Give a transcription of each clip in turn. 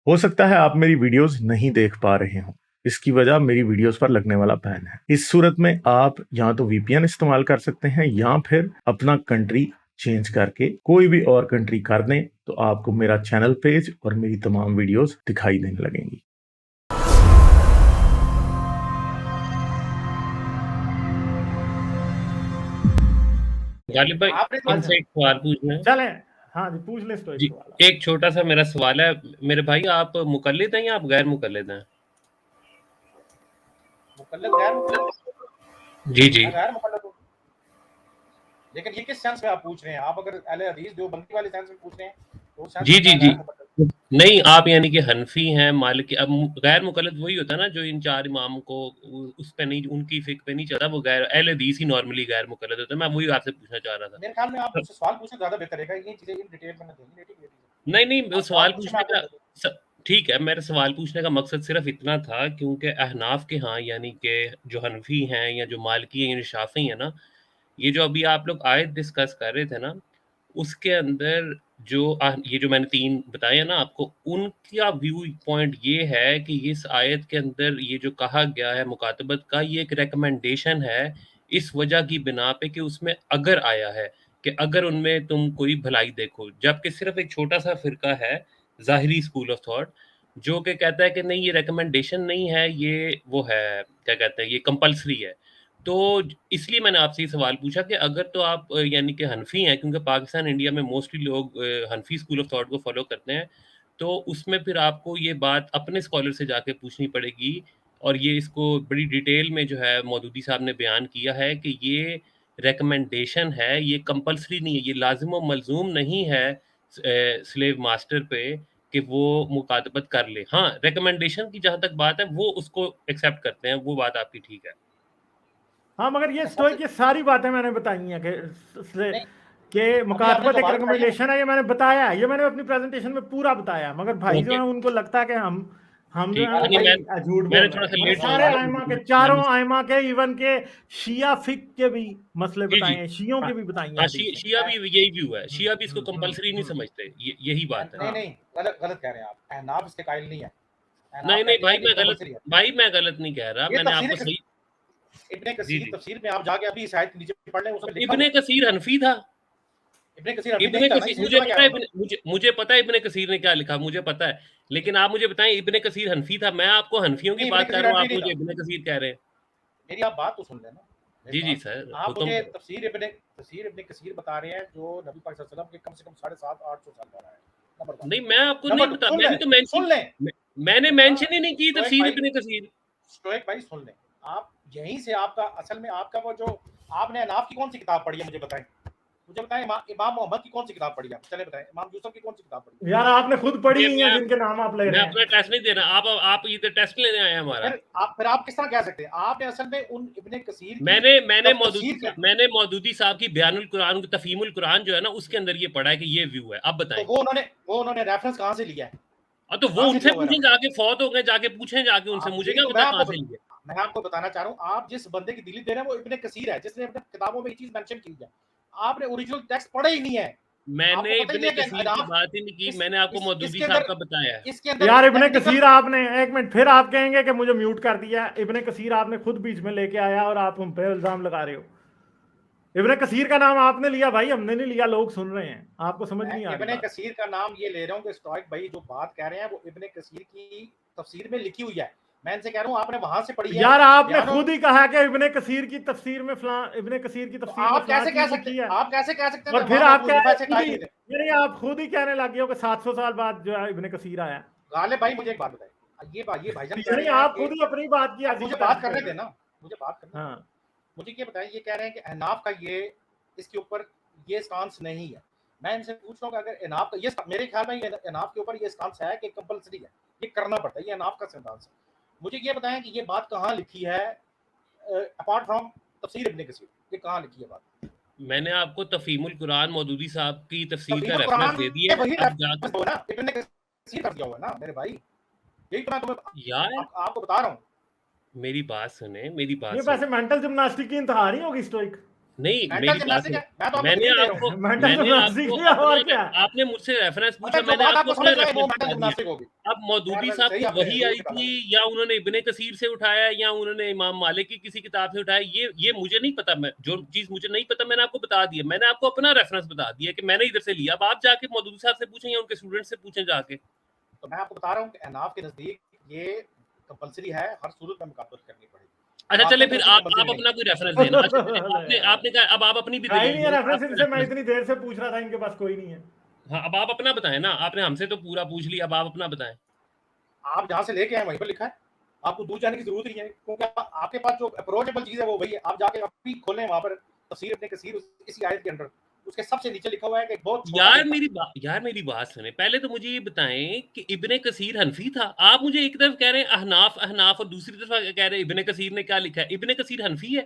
हो सकता है आप मेरी वीडियोस नहीं देख पा रहे हों। इसकी वजह मेरी वीडियोस पर लगने वाला बैन है। इस सूरत में आप या तो वीपीएन इस्तेमाल कर सकते हैं या फिर अपना कंट्री चेंज करके कोई भी और कंट्री कर दें, तो आपको मेरा चैनल पेज और मेरी तमाम वीडियोस दिखाई देने लगेंगी। गालिब भाई आपने इनसे एक सवाल पूछना है। चलें, हाँ जी, पूछ ले तो जी, सवाल। एक छोटा सा मेरा सवाल है मेरे भाई, आप मुकल्लिद हैं या आप गैर मुकल्लिद हैं? मुकल्लिद गैर मुकल्लिद? जी जी, मैं गैर मुकल्लिद हूँ। लेकिन ये किस सेंस में आप पूछ रहे हैं? आप अगर अहले हदीस देवबंदी वाले सेंस में पूछ रहे हैं तो उस सेंस जी में जी मैं जी, गैर मुकल्लिद हूँ। नहीं आप यानी कि हनफी हैं, मालिकी। अब गैर मुकल्लिद वही होता है ना जो इन चार इमाम को उस पे नहीं, उनकी फिक पे नहीं चलता, वो गैर अहले हदीस ही नॉर्मली गैर मुकल्लिद होता है। मैं वही आपसे पूछना चाह रहा था। मेरे ख्याल में आप मुझसे सवाल पूछना ज्यादा बेहतर रहेगा। ये चीजें इन डिटेल में ना देंगे। नहीं नहीं, वो आप सवाल सवाल पूछे, मैं पूछने आपको का दे दूँ। ठीक है, मेरा सवाल पूछने का मकसद सिर्फ इतना था क्योंकि अहनाफ के यहाँ यानी कि जो हनफी हैं या जो मालिकी हैं या जो शाफी हैं ना, ये जो अभी आप लोग आयत डिस्कस कर रहे थे ना, उसके अंदर जो ये जो मैंने 3 बताए हैं ना आपको, उनका व्यू पॉइंट ये है कि इस आयत के अंदर ये जो कहा गया है मुकातबत का, ये एक रिकमेंडेशन है इस वजह की बिना पे कि उसमें अगर आया है कि अगर उनमें तुम कोई भलाई देखो, जबकि सिर्फ एक छोटा-सा फ़िरका है, ज़ाहिरी स्कूल ऑफ थॉट, जो कि कहता है कि नहीं ये रिकमेंडेशन नहीं है, ये वो है, क्या कहते हैं, ये कंपल्सरी है। तो इसलिए मैंने आपसे ये सवाल पूछा कि अगर तो आप यानी कि हनफी हैं, क्योंकि पाकिस्तान इंडिया में मोस्टली लोग हनफी स्कूल ऑफ थॉट को फॉलो करते हैं, तो उसमें फिर आपको ये बात अपने स्कॉलर से जाके पूछनी पड़ेगी। और ये इसको बड़ी डिटेल में जो है मौदूदी साहब ने बयान किया है कि ये रिकमेंडेशन है, ये कंपल्सरी नहीं है, ये लाजिम व मलजूम नहीं है स्लेव मास्टर पे कि वो मुकातबत कर ले। हाँ, रिकमेंडेशन की जहाँ तक बात है वो उसको एक्सेप्ट करते हैं, वो बात आपकी ठीक है। हाँ, मगर ये अच्छा, स्टोइक ये सारी बातें मैंने बताई हैं नहीं, कि अभी आपने मुकातबत जो एक बात बताई है रिकमेंडेशन है, ये मैंने बताया है, ये मैंने अपनी प्रेजेंटेशन में पूरा बताया है। मगर भाई जो ओके, है उनको लगता है कि हम जो ठीक है है। वो नहीं, भाई मैं झूठ मैंने बोल रहे हैं। थोड़ा-सा मैंने लेट सारे जवाब आइमा के, मैं चारों मिस आइमा के, इवन के शिया फिक के भी मसले जी, बताए जी। हैं, शियों हाँ, के भी बताई हैं हाँ, हदीसें। शिया भी यही व्यू है। हम्म, शिया भी इसको हम्म, कंपल्सरी नहीं हम्म। समझते। ये यही बात है। नहीं हाँ, नहीं, गलत गलत कह रहे हैं आप। अहनाफ इसके कायल नहीं है। नहीं, अहनाफ नहीं कहते भाई हैं कि ये कंपल्सरी है। मैं गलत नहीं कह रहा। ये मैंने तफसीर आपको सही इब्ने जी, कसीर जी। तफसीर में आप जाके अभी इस आयत के नीचे पढ़ लें, उसमें लिखा हुआ इब्ने है। कसीर हनफी था। इब्ने कसीर हनफी नहीं इब्ने था ना, कसीर इसलिए तो मुझे मैं कह पता है, रहा हूँ ना। मुझे पता है इब्ने कसीर ने क्या लिखा, मुझे पता है। लेकिन आप मुझे बताएँ, इब्ने कसीर हनफी था। मैं आपको हनफियों की नहीं, इब्ने बात कर कसीर रहा हूँ, हनफी आप नहीं मुझे था। इब्ने कसीर कह रहे हैं। मेरी आप बात तो सुन लेना। मेरी जी, जी बात सुन सर, लेना। आप हुक्म मुझे करो। तफसीर इब्ने कसीर बता रहे हैं जो नबी पाक सल्लल्लाहु अलैहि वसल्लम के कम से कम 750-800 साल पहले है। नंबर 1। नहीं, मैं आपको नहीं नंबर 2, बता, सुन मैंने लें, तो मेंशन सुन लें। मैंने हाँ, मेंशन ही नहीं की स्टोइक तफसीर भाई, इब्ने कसीर। स्टोइक भाई सुन लें। आप यहीं से आपका असल में आपका वो जो आपने अहनाफ की कौन सी किताब पढ़ी है मुझे बताएं। मुझे बताएं इमाम मोहम्मद की कौन सी किताब पढ़ी है? चले बताएं। इमाम यूसुफ की कौन सी किताब पढ़ी है? यार आपने खुद पढ़ी ये ही है जिनके नाम आप ले मैं रहे अपना हैं। टेस्ट नहीं दे रहा। आप इधर टेस्ट लेने आए हैं तो हमारा। फिर आप किस तरह कह सकते हैं? आपने असल में उन इब्ने कसीर की तफसीर मैंने मौदूदी साहब की बयानुल कुरान, तफहीमुल कुरान जो है ना, उसके अंदर ये पढ़ा है कि ये व्यू है। अब तो बताएं। वो उन्होंने रेफरेंस कहां से लिया है? तो वो कहां से उनसे लिया हुआ पूछें, रेफरेंस? जाके फौत हो गए, जाके पूछें जाके उनसे, आप मुझे यही क्या तो पता कहां से लिए। मैं आपको बताना चाह रहा हूं। आप जिस बंदे की दिली दे रहे हैं वो इब्ने कसीर है, जिसने अपने किताबों में ये चीज मेंशन की है। आपने ओरिजिनल टेक्स्ट पढ़ा ही नहीं है। मैंने आपको पता ही इब्ने नहीं है कि कसीर की अनाफ बात ही नहीं की, इस मैंने आपको इस मौदूदी इसके साहब अंदर का बताया है। इसके अंदर यार इब्ने टेक्निकल कसीर आपने, एक मिनट, फिर आप कहेंगे कि मुझे म्यूट कर दिया। इब्ने कसीर आपने खुद बीच में लेके आया और आप हम पे इल्जाम लगा रहे हो। इब्ने कसीर का नाम आपने लिया भाई, हमने नहीं लिया। लोग सुन रहे हैं, आपको समझ मैं नहीं आ रही इब्ने बात। कसीर का नाम ये ले रहा हूँ कि स्टोइक भाई जो बात कह रहे हैं वो इब्ने कसीर की तफसीर में लिखी हुई है। मैं इनसे कह रहा हूँ आपने वहां से पढ़ी है। यार आपने बयान खुद ही कहा कि इब्ने कसीर की तफसीर में तो फलां चीज लिखी है। आप कैसे कह सकते हैं और कि फिर इमाम आप अबू कह हनीफा रहे से खुद कायल ही, नहीं थे? यानी आप खुद ही कहने लगे हो कि 700 साल बाद जो है इब्ने कसीर आया। गालिब भाई मुझे एक बात बताए। ये भाईजान कह यानी रहे हैं आप कि खुद ही अपनी बात की आप हदीस मुझे कर बात करने रहे हो। देना, मुझे बात करने देना। हाँ, मुझे ये बताएं, ये कह रहे हैं कि अहनाफ का ये इसके ऊपर ये स्टांस नहीं है। मैं इनसे पूछ रहा हूँ कि अगर अहनाफ का ये मेरे ख्याल में ये अहनाफ के ऊपर ये स्टांस है कि कंपलसरी है, ये करना पड़ता है, ये अहनाफ का सिद्धांत है। मुझे ये बताएं कि ये बात कहाँ लिखी है अपार्ट फ्रॉम तफसीर इब्ने कसीर? ये कहाँ लिखी है बात? मैंने आपको तफहीमुल कुरान मौदूदी साहब की तफसीर का तफसीर रेफरेंस कुरान दे में दिया है। वही अब जाकर रेफरेंस हो ना, इब्ने कसीर कर दिया हुआ ना मेरे भाई। यही तो मैं यार आपको बता रहा हूँ। मेरी बात सुने, मेरी बात ये सुने। वैसे मेंटल जिम्नास्टिक की इंतहा नहीं होगी स्टोइक? नहीं मेंटल मेरी बात जिम्नास्टिक सुनो, है, मैं तो आपको मैंने दलील दे रहा आपको हूँ। मेंटल मैंने जिम्नास्टिक आपको किया और अपना क्या? आपने मुझसे रेफरेंस पूछा, अबे जो मैंने बात आपको आपको अपना समझ में आए वो रेफरेंस मेंटल बता दिया। जिम्नास्टिक होगी। अब मौदूदी यार साहब सही को आपने वही रूल आई निकाला। थी या उन्होंने इब्ने कसीर से उठाया या उन्होंने इमाम मालिक की किसी किताब से उठाया, ये मुझे नहीं पता। मैं जो चीज मुझे नहीं पता मैंने आपको बता दिया, मैंने आपको अपना रेफरेंस बता दिया कि मैंने इधर से लिया। अब आप जाके मौदूदी साहब से पूछें या उनके स्टूडेंट से पूछें जाके। तो मैं आपको बता रहा हूँ कि अहनाफ के नजदीक ये कंपलसरी है, हर सूरत में मुकाबला करनी पड़ेगी। अच्छा चले वाक़ियत में फिर उसकी आप कंपलसरी नहीं। अपना कोई रेफरेंस देना। अच्छा चले आपने यार, आपने कहा, अब आप अपनी भी था ही दलील नहीं है दें, रेफरेंस आपका इनसे, मैं रेफरेंस। इतनी देर से पूछ रहा था, इनके पास कोई नहीं है। हाँ, अब आप अपना बताएं ना, आपने हमसे तो पूरा पूछ लिया, अब आप अपना बताएं। आप जहाँ से लेके आए वहीं पर लिखा है, आपको दूर जाने की जरूरत नहीं है, क्योंकि आपके पास जो अप्रोचेबल चीज है वो वही है। आप जाके अभी खोलें वहां पर तफसीर इब्ने कसीर, इसी आयत के अंदर उसके सबसे नीचे लिखा हुआ है कि एक बहुत छोटा यार बेटा। मेरी बात सुने, पहले तो मुझे ये बताएं कि इब्ने कसीर हनफी था। आप मुझे एक तरफ कह रहे हैं अहनाफ अहनाफ और दूसरी तरफ कह रहे हैं इब्ने कसीर ने क्या लिखा है। इब्ने कसीर हनफी है?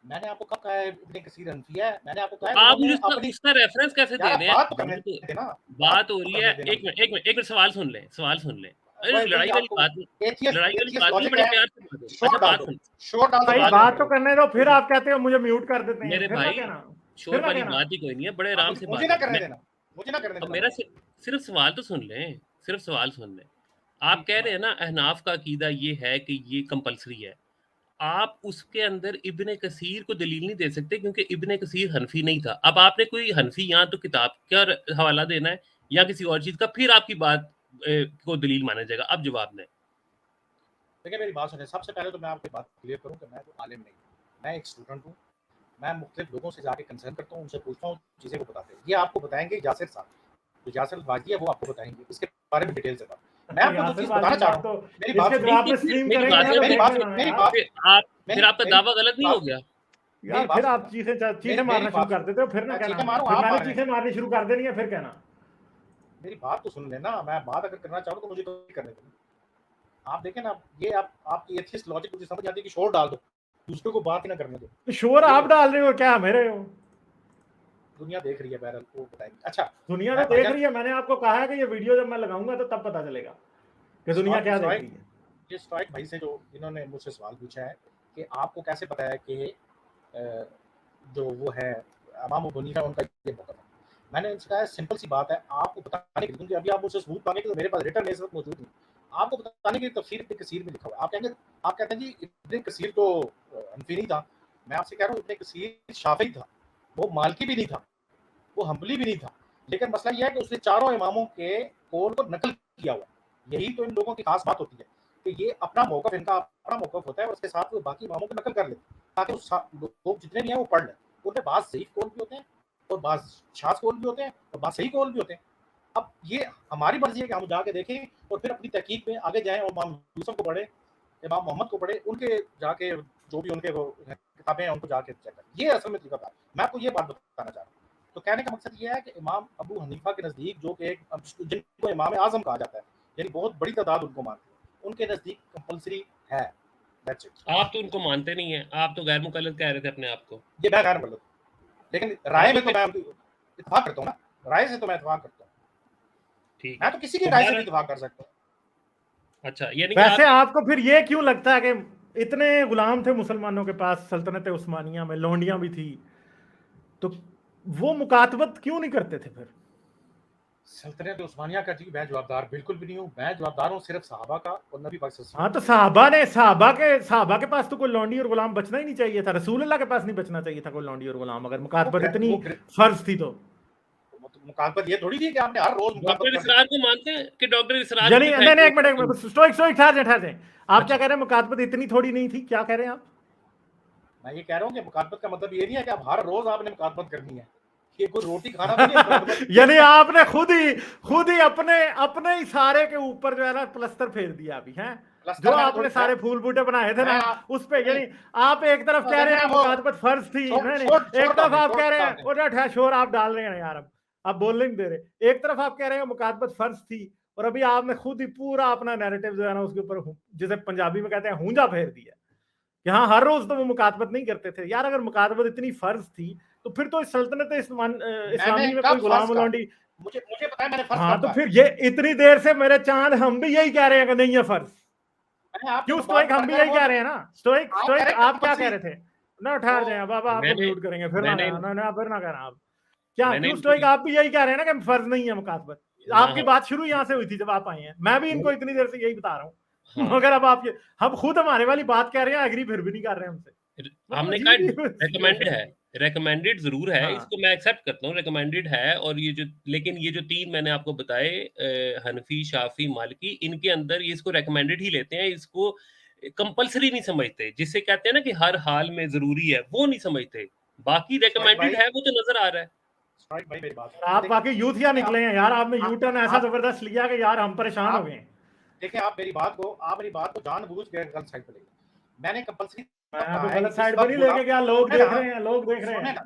मैंने आपको कब कहा है इब्ने कसीर हनफी है? मैंने आपको कहा है आप उन्होंने मुझे उसका अपनी, उसका रेफरेंस कैसे दे यार रहे हैं? बात तो करने मुझे तो देना, बात हो तो रही है। करने देना एक मिनट एक मिनट सवाल सुन लें, सवाल सुन लें। अरे वही लड़ाई वाली आपको बात नहीं, लड़ाई वाली एथियस्ट बात नहीं, लॉजिक बड़े है। प्यार से बात है। शोर अच्छा डाल बात दो, सुन, शोर डाल दो, भाई बाद में बात तो करो। करने दो, फिर आप कहते हो मुझे म्यूट कर देते हैं, मेरे फिर ना भाई कहना, शोर फिर ना वाली कहना। बात ही कोई नहीं है, बड़े आप आराम से मुझे बात ना है। करने देना, मुझे ना करने अब देना। मेरा सिर्फ सवाल तो सुन लें, सिर्फ सवाल सुन लें। आप जी कह रहे हैं ना अहनाफ का अकीदा ये है कि ये कंपलसरी है। आप उसके अंदर इब्ने कसीर को दलील नहीं दे सकते क्योंकि इब्ने कसीर हनफी नहीं था। अब आपने कोई हनफी या तो किताब का हवाला देना है या किसी और चीज का, फिर आपकी बात को दलील माना जाएगा। अब जवाब दें। देखिए मेरी बात सुनिए, सबसे पहले तो मैं आपकी बात क्लियर करूं कि मैं कोई आलिम नहीं हूं, मैं एक स्टूडेंट हूं। मैं मुख्तलिफ लोगों से जाके कंसर्न करता हूं, उनसे पूछता हूं, चीज़ें को बताते हैं। ये आपको बताएंगे यासिर साहब, जो यासिर वाजी है वो आपको बताएंगे इसके बारे में डिटेल से बात। मैं आपको जो यासिर चीज़ वाजी बताना चाह रहा साहब तो हूं, मेरी बात इसके सुनिए। जवाब में नहीं, स्ट्रीम मेरी करेंगे बात ना, है, तो मेरी देख बात लेना मेरी यार। बात फिर आपका दावा गलत नहीं हो गया? यार मेरी बात फिर आप सुनिए ना। चीजें मारना शुरू कर देते हो, फिर ना मैं कहना, चीखें मारूं, फिर आप मैंने मार रहे चीजें हैं। मारनी शुरू कर देनी है, फिर कहना। मेरी बात तो सुन लेना, मैं बात अगर करना चाहूँ तो मुझे कोई करने दो। आप देखें ना, ये आपकी एथियस्ट लॉजिक मुझे समझ आती है कि शोर डाल दो, दूसरों को बात ही ना करने दो। तो शोर ये आप डाल रहे हो क्या मेरे हो? दुनिया देख रही है, बहरहाल वो बताएंगे। अच्छा, दुनिया मैं तो देख भाईजान रही है, मैंने आपको कहा है कि ये वीडियो जब मैं लगाऊंगा तो तब पता चलेगा कि दुनिया क्या देख रही है। ये स्ट्राइक भाई से जो इन्होंने मुझसे सवाल पूछा है कि आपको कैसे पता है कि जो वो है इमाम अबू हनीफा उनका ये मौक़िफ़ है। मैंने इनसे कहा सिंपल सी बात है, आपको बताने के लिए, क्योंकि अभी आप मुझसे सबूत मांगेंगे तो मेरे पास रिटर्न में इस वक्त मौजूद नहीं। आपको बताने के लिए तफसीर इब्ने कसीर में लिखा हुआ है। आप कहते हैं जी इब्ने कसीर तो हनफी नहीं था। मैं आपसे कह रहा हूँ इब्ने कसीर शाफी था, वो मालिकी भी नहीं था, वो हम्बली भी नहीं था। लेकिन मसला ये है कि उसने चारों इमामों के कौल को नकल किया हुआ। यही तो इन लोगों की खास बात होती है कि ये अपना मौक़िफ़, इनका अपना मौक़िफ़ होता है और उसके साथ वो बाकी इमामों को नकल कर लेते हैं ताकि लोग जितने भी हैं वो पढ़ लें। उनमें बाज़ ज़ईफ़ कौल भी होते हैं और बाज़ शाज़ कौल भी होते हैं और बाज़ सही कौल भी होते हैं। अब ये हमारी मर्ज़ी है कि हम जाके देखें और फिर अपनी तहकीक में आगे जाएँ और इमाम यूसुफ़ को पढ़ें, इमाम मोहम्मद को पढ़ें, उनके जाके जो भी उनके वो किताबें हैं उनको जाके चेक करें। ये असल में तरीका था। मैं आपको ये बात बताना चाह रहा हूँ। तो कहने का मकसद ये है कि इमाम अबू हनीफा के नज़दीक, जो कि जिनको इमाम आज़म कहा जाता है, यानी बहुत बड़ी तादाद उनको मानती है, उनके नज़दीक कंपल्सरी है। That's it. आप तो उनको मानते नहीं है, आप तो गैर मुकल्लद कह रहे थे अपने आप को। ये मैं गैर मुकल्लद, लेकिन राय में तो मैं इत्तेफाक करता हूँ ना, राय से तो मैं इत्तेफाक करता हूँ। ठीक मैं है, तो किसी की राय से भी इत्तेफाक कर सकता हूँ। अच्छा यानी कि वैसे आप आपको फिर ये क्यों लगता है कि इतने गुलाम थे मुसलमानों के पास सल्तनत उस्मानिया में, लोंडियां भी थी, तो वो मुकातबत क्यों नहीं करते थे फिर? सल्तनत उस्मानिया का जी मैं जवाबदार बिल्कुल भी नहीं हूँ। मैं जवाबदार हूँ सिर्फ सहाबा का और नबी पाक सल्लल्लाहु हाँ, तो साहबा के पास तो कोई लौंडी और गुलाम बचना ही नहीं चाहिए था, रसूल अल्लाह के पास नहीं बचना चाहिए था कोई लौंडी और गुलाम, अगर मुकातबत इतनी फर्ज थी तो। मुकातबत ये थोड़ी थी कि आपने हर रोज मुकातबत डॉक्टर करनी। इसरार को मानते हैं कि डॉक्टर इसरार यानी को नहीं नहीं, एक मिनट दिखाई स्टोइक ठहर जाए। आप अच्छा क्या कह रहे हैं, मुकातबत इतनी थोड़ी नहीं थी, क्या कह रहे हैं आप? मैं ये कह रहा हूँ कि मुकातबत का मतलब ये नहीं है कि आप हर रोज आपने मुकातबत करनी है। ये कोई रोटी खाना तो नहीं है मुकातबत। यानी आपने खुद ही अपने इशारे के ऊपर जो है ना प्लस्तर फेर दिया अभी है, जो आपने सारे फूल बूटे बनाए थे ना उस पे। यानी आप एक तरफ कह रहे हैं मुकातबत फर्ज थी, नहीं एक तरफ आप कह रहे हैं और शोर आप डाल रहे हैं यार, आप बोलने नहीं दे रहे। एक तरफ आप कह रहे हैं मुकातबत फर्ज थी और अभी आपने खुद ही पूरा अपना नैरेटिव जो है ना उसके ऊपर, जिसे पंजाबी में कहते हैं, हूंजा फेर दिया कि हाँ हर रोज तो वो मुकातबत नहीं करते थे। यार अगर मुकातबत इतनी फर्ज थी तो फिर तो सल्तनत इस्लामी में कोई गुलाम लौंडी, मुझे पता है मैंने फर्ज हाँ कब तो कहा। फिर ये इतनी देर से मेरे चांद हम भी यही कह रहे हैं कि नहीं है फर्ज। क्यों स्टोइक हम भी यही कह रहे हैं ना। स्टोइक आप क्या कह रहे थे? ना ठहर तो जाए बाबा, आपको मैंने म्यूट करेंगे फिर ना मैंने कहना, ना फिर ना कहना आप। क्या मैंने क्यों इनको स्टोइक आप भी यही कह रहे हैं ना कि फर्ज नहीं है मुकातबत? ना आपकी बात शुरू यहाँ से हुई थी जब आप आए हैं, मैं भी इनको इतनी देर से यही बता रहा हूँ हाँ मगर अब आप ये हम खुद हमारे वाली बात कह रहे हैं, एग्री फिर भी नहीं कर रहे हमसे, मतलब हमने कहा अजीब ही रेकमेंडेड situation है, रेकमेंडेड जरूर है, हाँ इसको मैं एक्सेप्ट करता हूँ, रेकमेंडेड है। और ये जो लेकिन ये जो 3 मैंने आपको बताए हनफी, शाफी, मालिकी, इनके अंदर ये इसको रेकमेंडेड ही लेते हैं, इसको कंपल्सरी नहीं समझते, जिससे कहते हैं ना कि हर हाल में जरूरी है, वो नहीं समझते। बाकी स्ट्राइक रेकमेंडेड भाई, है, वो तो नजर आ रहा है। स्ट्राइक भाई मेरी बात और आप वाकई यूथ या निकले हैं यार, आपने यू टर्न ऐसा आप जबरदस्त लिया कि यार हम परेशान हो आप गए हैं। देखिए, आप मेरी बात को जानबूझ के गलत साइड पे ले गए। मैंने कंपल्सरी मैं कहा कोई है गलत कि जिस साइड पे वक्त नहीं गुलाम लेके गया, लोग सुने देख ना रहे हैं, लोग देख रहे सुने हैं। ना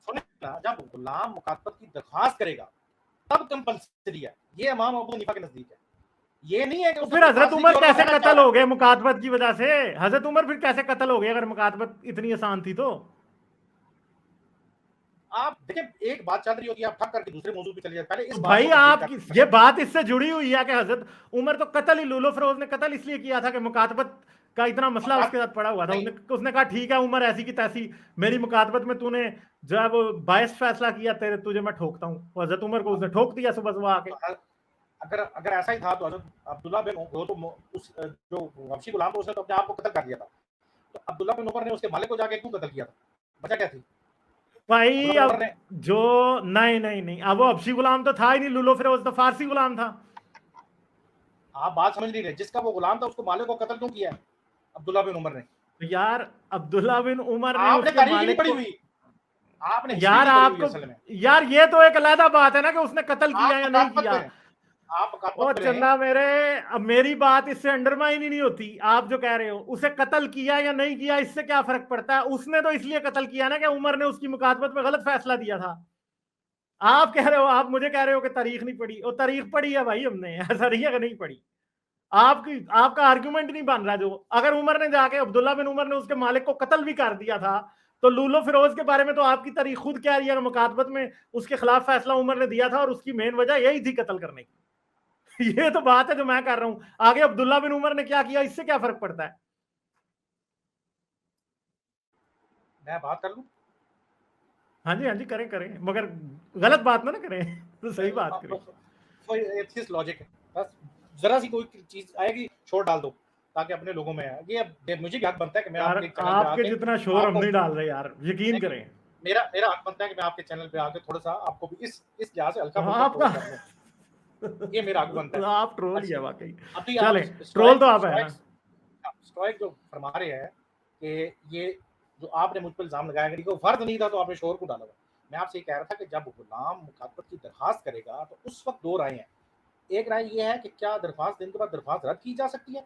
सुने ना, जब गुलाम मुकातबत की दरखास्त करेगा तब कंपल्सरी है। ये इमाम अबू हनीफा के नजदीक है। ये नहीं है कि तो उसने फिर हजरत दरखास्त ली उमर और वो कैसे रहना चाह कत्ल रहा हो है। गए मुकातबत की वजह से? हजरत उमर फिर कैसे कत्ल हो गए अगर मुकातबत इतनी आसान थी तो? आप देखिए, एक बात चल रही होगी, आप ठक करके दूसरे मौजूद पे चले जाते, पहले इस तो बात भाई को कंप्लीट आप कर ये लें। बात इससे जुड़ी हुई है कि हजरत उमर तो कत्ल ही, लूलो फरोज ने कत्ल इसलिए किया था कि मुकातबत का इतना मसला उसके साथ पड़ा हुआ था। नहीं, उसने कहा ठीक है उमर, ऐसी की तैसी, मेरी मुकातबत में तूने जो है वो बायस फैसला किया, तेरे तुझे मैं ठोकता हूँ। हजरत उमर को उसने ठोक दिया सुबह सुबह आके। अगर अगर ऐसा ही था तो हजरत अब्दुल्ला बिन वो तो उस जो वहशी गुलाम था उसने तो अपने आप को कत्ल कर दिया था। तो अब्दुल्ला बिन उमर ने उसके मालिक को जाके क्यों कत्ल किया था? वजह क्या थी? भाई अब्दुल्ला बिन उमर अब ने जो नहीं नहीं नहीं, अब वो हबशी गुलाम तो था ही नहीं, लूलो फिरोज तो फारसी गुलाम था। आप बात समझ नहीं रहे, जिसका वो गुलाम था उसको मालिक को कत्ल क्यों किया है अब्दुल्ला बिन उमर ने? तो यार अब्दुल्ला बिन उमर ने आपने उसके तारीख ही नहीं मालिक पढ़ी को, हुई, आपने हिस्ट्री यार नहीं पढ़ी हुई आपको, असल में। यार ये तो एक अलग बात है ना कि उसने कत्ल किया आप या नहीं मुकातबत किया। में आप ओ मुकातबत में चंदा मेरे, अब मेरी बात इससे अंडरमाइन ही नहीं होती। आप जो कह रहे हो उसे कत्ल किया या नहीं किया इससे क्या फर्क पड़ता है? उसने तो इसलिए कत्ल किया ना कि उमर ने उसकी मुकातबत में गलत फैसला दिया था। आप कह रहे हो, आप मुझे कह रहे हो कि तारीख नहीं पढ़ी। और तारीख पढ़ी है भाई हमने, ऐसा नहीं है कि नहीं पढ़ी। आपकी आपका आर्ग्यूमेंट नहीं बन रहा। जो अगर उमर ने जाके, अब्दुल्ला बिन उमर ने उसके मालिक को कत्ल भी कर दिया था, तो लूलो फिरोज के बारे में तो आपकी तारीख खुद कह रही है कि मुकातबत में उसके खिलाफ फैसला उमर ने दिया था और उसकी मेन वजह यही थी कत्ल करने की। ये तो बात है जो मैं कर रहा हूं। आगे अब्दुल्ला बिन उमर ने क्या किया इससे क्या फर्क पड़ता है? मैं बात कर लूं? हाँ जी हाँ जी, करें करें, मगर गलत बात ना करें तो सही बात करें। लॉजिक है, बस जरा सी कोई चीज आएगी छोड़ डाल दो ताकि अपने लोगों में आए। ये मुझे भी हक बनता है कि मैं यार आपके चैनल पे आपके आके जितना शोर हम आपको, नहीं डाल रहे यार, यकीन नहीं, करें। मेरा मेरा हक बनता है कि मैं आपके चैनल पे आके थोड़ा सा आपको भी इस लिहाज से हल्का हाँ, फुल्का ट्रोल आपका कर लूं। ये मेरा हक बनता है। आप ट्रोल ही है अच्छा, वाकई। अभी आप चलें, ट्रोल तो आप है ना। स्टोइक जो फरमा रहे हैं कि ये जो आपने मुझ पर इल्जाम लगाया कि फर्ज नहीं था तो आपने शोर को डाला हुआ। मैं आपसे ये कह रहा था कि जब गुलाम मुकातबत की दरखास्त करेगा तो उस वक्त दो राय हैं। एक राय ये है कि क्या दरखास्त देने के बाद दरखास्त रद्द की जा सकती है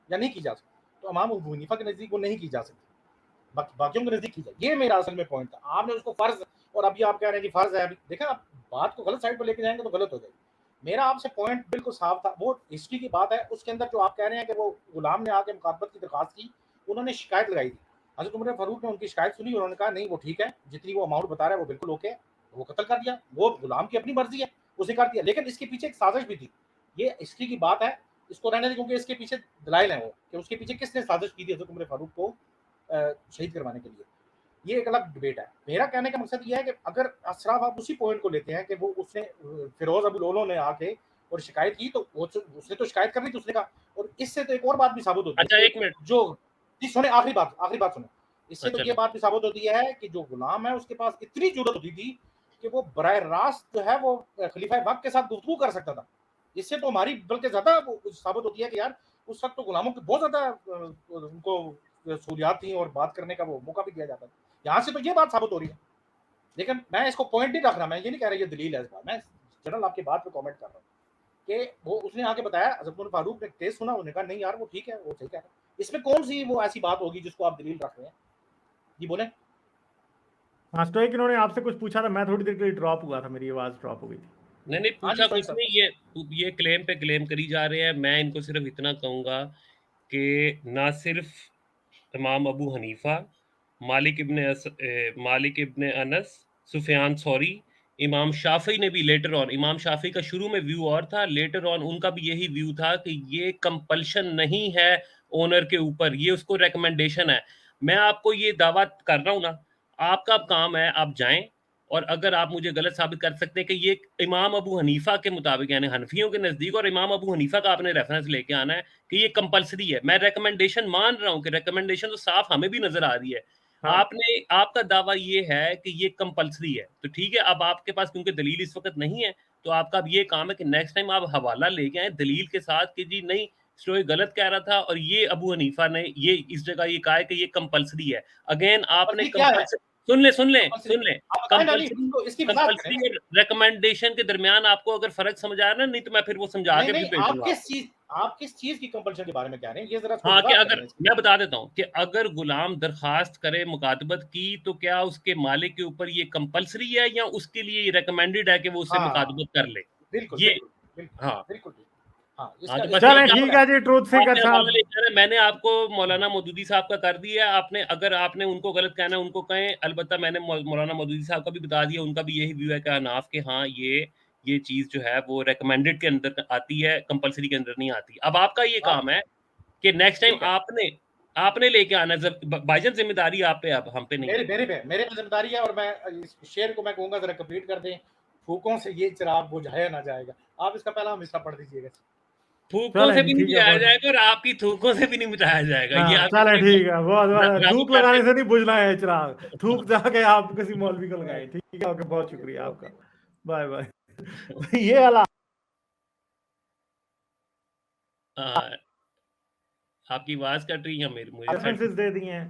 या नहीं की जा सकती। तो इमाम अबू हनीफा के नज़दीक वो नहीं की जा सकती, बाकियों के नज़दीक की जाए। ये मेरा असल में पॉइंट था। आपने उसको फर्ज, और अभी आप कह रहे हैं कि फर्ज है। अभी देखा, आप बात को गलत साइड पर लेके जाएंगे तो गलत हो जाएगी। मेरा आपसे पॉइंट बिल्कुल साफ था। वो हिस्ट्री की बात है, उसके अंदर जो आप कह रहे हैं कि वो गुलाम ने आके मुकातबत की दरखास्त की, उन्होंने शिकायत लगाई थी। हजरत उमर फारूक ने उनकी शिकायत सुनी, उन्होंने कहा नहीं वो ठीक है, जितनी वो अमाउंट बता रहा है वो बिल्कुल ओके है। वो कत्ल कर दिया, वो गुलाम की अपनी मर्जी है, उसे कर दिया। लेकिन इसके पीछे एक साजिश भी थी। ये हिस्ट्री की बात है, इसको रहने दें, क्योंकि इसके पीछे दलाइल है वो कि उसके पीछे किसने साजिश की थी हजरत उमर फारूक को शहीद करवाने के लिए। ये एक अलग डिबेट है। मेरा कहने का मकसद ये है कि अगर सिर्फ आप उसी पॉइंट को लेते हैं कि वो उसने फिरोज अबू लोलो ने आके और शिकायत की, तो उसने तो शिकायत करनी थी, उसने कहा। और इससे तो एक और बात भी साबित होती अच्छा है एक मिनट, कि जो जी सुने, आखिरी बात सुने। इससे तो अच्छा ये बात भी साबित होती है कि जो गुलाम है उसके पास इतनी जरूरत होती थी कि वो बराह रास्त जो है वो खलीफा वक्त के साथ गुफ्तगू कर सकता था। इससे तो हमारी बल्कि ज्यादा साबित होती है कि यार उस वक्त तो गुलामों की बहुत ज्यादा उनको सहूलियात थी और बात करने का वो मौका भी दिया जाता था। यहाँ से तो ये बात साबित हो रही है। लेकिन मैं इसको पॉइंट नहीं रख रहा, मैं ये नहीं कह रहा ये दलील है इस बात। मैं जनरल आपकी बात पे कमेंट कर रहा हूँ कि वो उसने आके बताया, हज़रत उमर फारूक ने केस सुना, उन्होंने कहा नहीं यार वो ठीक है, वो सही कह रहा है। इसमें कौन सी वो ऐसी बात होगी जिसको आप दलील रख रहे हैं? जी बोले। हाँ, स्टोइक इन्होंने आपसे कुछ पूछा था, मैं थोड़ी देर के लिए ड्रॉप हुआ था, मेरी आवाज ड्रॉप हो गई थी। नहीं हाँ जी पूछा स्टोइक कुछ साहब। नहीं, ये क्लेम पे क्लेम करी जा रहे हैं। मैं इनको सिर्फ इतना कहूंगा कि ना सिर्फ इमाम अबू हनीफा, मालिक इब्ने अनस, सुफियान सौरी, इमाम शाफी ने भी लेटर ऑन, इमाम शाफी का शुरू में व्यू और था, लेटर ऑन उनका भी यही व्यू था कि ये कंपल्शन नहीं है ओनर के ऊपर, ये उसको रिकमेंडेशन है। मैं आपको ये दावा कर रहा हूँ ना, आपका काम है आप जाएँ और अगर आप मुझे गलत साबित कर सकते हैं कि ये इमाम अबू हनीफा के मुताबिक यानी हनफियों के नज़दीक और इमाम अबू हनीफा का आपने रेफरेंस लेके आना है कि ये कंपल्सरी है। मैं रिकमेंडेशन मान रहा हूँ कि रिकमेंडेशन तो साफ हमें भी नज़र आ रही है। हाँ। आपका दावा ये है कि ये कंपल्सरी है, तो ठीक है, अब आपके पास क्योंकि दलील इस वक़्त नहीं है, तो आपका अब ये काम है कि नेक्स्ट टाइम आप हवाला लेके आएँ दलील के साथ कि जी नहीं, स्टोई गलत कह रहा था और ये अबू हनीफा ने ये इस जगह ये कहा है कि ये कंपल्सरी है। अगेन आपने कंपल्सरी क्या है? कंपल्सरी सुन लें कंपल्सरी आप बताएं ना, कंपल्सरी तो इसकी वजाहत करें कंपल्सरी ना। और रिकमेंडेशन के दरमियान आपको अगर फ़र्क समझ आया ना, नहीं तो मैं फिर वो समझा नहीं के नहीं, फिर भेज दूँगा आप किस चीज की कंपल्शन के बारे में कह रहे हैं, ये जरा हाँ, कि वजाहत अगर करें इसकी। मैं बता देता हूँ कि अगर गुलाम दरखास्त करे मुकातबत की, तो क्या उसके मालिक के ऊपर ये कंपल्सरी है या उसके लिए रिकमेंडेड है कि वो उससे हाँ, मुकातबत कर ले? बिल्कुल, ये बिल्कुल, बिल्कुल, हाँ। बिल्कुल, हाँ, हाँ, इसका तो बस इसका यही चलें, काम ठीक है। है जी, ट्रूथ सीकर आपने हवाला साहब। लेकर है, मैंने आपको मौलाना मौदूदी साहब का कर दिया है, अगर आपने उनको गलत कहना है, उनको कहें। अलबत्ता मैंने मौलाना मौदूदी साहब का भी बता दिया, उनका भी यही व्यू है कि अहनाफ के हाँ, ये चीज़ जो है वो रिकमेंडेड के अंदर आती है, कंपल्सरी के अंदर नहीं आती। अब आपका ये हाँ, काम है कि नेक्स्ट टाइम ठीक है। आपने लेके आना है, भाईजान ज़िम्मेदारी आप पे, अब हम पे नहीं है। मेरे पे ज़िम्मेदारी है, और मैं इस शेर को मैं कहूँगा ज़रा कंप्लीट कर दें। फूकों से ये चिराग बुझाया ना जाएगा। आप इसका पहला हिस्सा पढ़ दीजिएगा। थूकों से चलें भी जी, नहीं ठीक है, बुझाया बहुत जाएगा और आपकी थूकों से भी नहीं बुझाया जाएगा। ये हाँ, आप चलें, ठीक है, बहुत बहुत रब थूक करते लगाने से नहीं बुझना है चिराग, थूक जाके आप किसी मौलवी को लगाएं। ठीक है, ओके, बहुत शुक्रिया आपका, बाय बाय। ये हालात आपकी आवाज़ कट रही है मुझे रेफरेंसेस दे दिए हैं।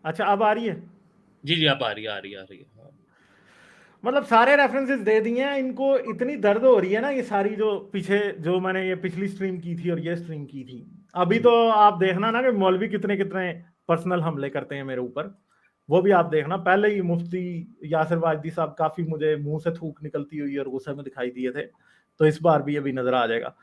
अच्छा, अब आ रही है? जी, अब आ रही है, हाँ। मतलब सारे रेफरेंसेस दे दिए हैं। इनको इतनी दर्द हो रही है ना, ये सारी जो पीछे जो मैंने ये पिछली स्ट्रीम की थी और ये स्ट्रीम की थी, अभी तो आप देखना ना कि मौलवी कितने कितने पर्सनल हमले करते हैं मेरे ऊपर, वो भी आप देखना। पहले ही मुफ्ती यासिर वाजदी साहब काफी मुझे मुंह से थूक निकलती हुई और गुस्से में दिखाई दिए थे, तो इस बार भी अभी नजर आ जाएगा।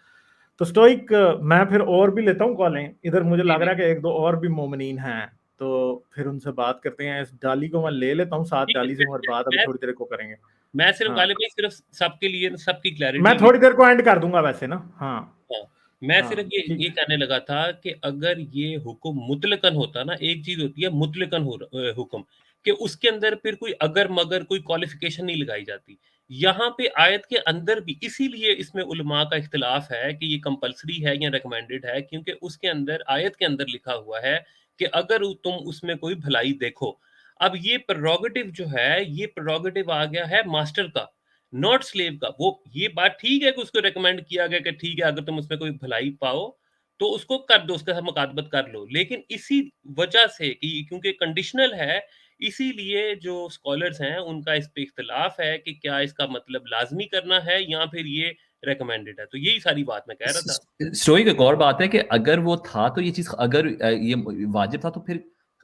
तो स्टोइक, मैं फिर और भी लेता हूँ कॉलें इधर, मुझे लग रहा है कि एक दो और भी मोमिनीन हैं, तो फिर उनसे बात करते हैं। इस डाली को मैं ले लेता हूँ साथ, ठीक है, डाली से मगर बात अभी मैं थोड़ी देर को करेंगे। मैं सिर्फ हाँ, गालिब भाई सिर्फ सबके लिए सबकी क्लैरिटी मैं के लिए थोड़ी देर को एंड कर दूंगा वैसे ना। हाँ हाँ, मैं हाँ, सिर्फ ठीक ये है। कहने लगा था कि अगर ये हुक्म मुतलकन होता ना, एक चीज़ होती है मुतलकन हुक्म, कि उसके अंदर फिर कोई अगर-मगर कोई क्वालिफ़िकेशन नहीं लगाई जाती। यहाँ पे आयत के अंदर भी इसीलिए इसमें उलमा का इख्तिलाफ है कि ये कंपल्सरी है या रिकमेंडेड है, क्योंकि उसके अंदर आयत के अंदर लिखा हुआ है कि अगर तुम उसमें कोई भलाई देखो। अब ये प्रेरोगेटिव जो है, ये प्रेरोगेटिव आ गया है मास्टर का, नॉट स्लेव का। वो ये बात ठीक है कि उसको रिकमेंड किया गया कि ठीक है, अगर तुम उसमें कोई भलाई पाओ तो उसको कर दो, उसके साथ मुकातबत कर लो। लेकिन इसी वजह से कि क्योंकि कंडीशनल है, इसीलिए जो स्कॉलर्स हैं उनका इस पे इख्तिलाफ है कि क्या इसका मतलब लाज़मी करना है या फिर ये रिकमेंडेड है। तो यही सारी बात मैं कह रहा था। स्टोरी की एक और बात है कि अगर वो था तो ये चीज़ अगर ये वाजिब था तो फिर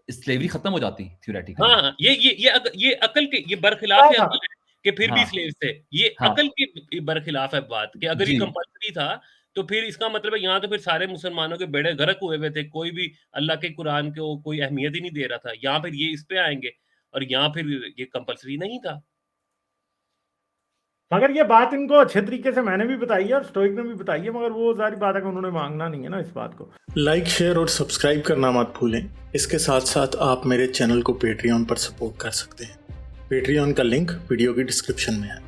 स्लेवरी खत्म हो जाती थ्योरेटिकली। हाँ, ये अकल के ये बरखिलाफ़ था। अकल है कि फिर भी हाँ, स्लेव्स थे। ये हाँ, अकल के बरखिलाफ़ है बात कि अगर ये जी। कंपल्सरी था, तो फिर इसका मतलब है यहाँ तो फिर सारे मुसलमानों के बेड़े गर्क हुए हुए थे। कोई भी अल्लाह के कुरान को कोई अहमियत ही नहीं दे रहा था। यहाँ फिर ये इस पे आएँगे और यहाँ फिर ये कंपल्सरी नहीं था। मगर ये बात इनको अच्छे तरीके से मैंने भी बताई है और स्टोइक ने भी बताई है, मगर वो सारी बात है कि उन्होंने मांगना नहीं है ना इस बात को। लाइक, शेयर और सब्सक्राइब करना मत भूलें। इसके साथ साथ आप मेरे चैनल को पेट्रियन पर सपोर्ट कर सकते हैं। पेट्रियन का लिंक वीडियो की डिस्क्रिप्शन में है।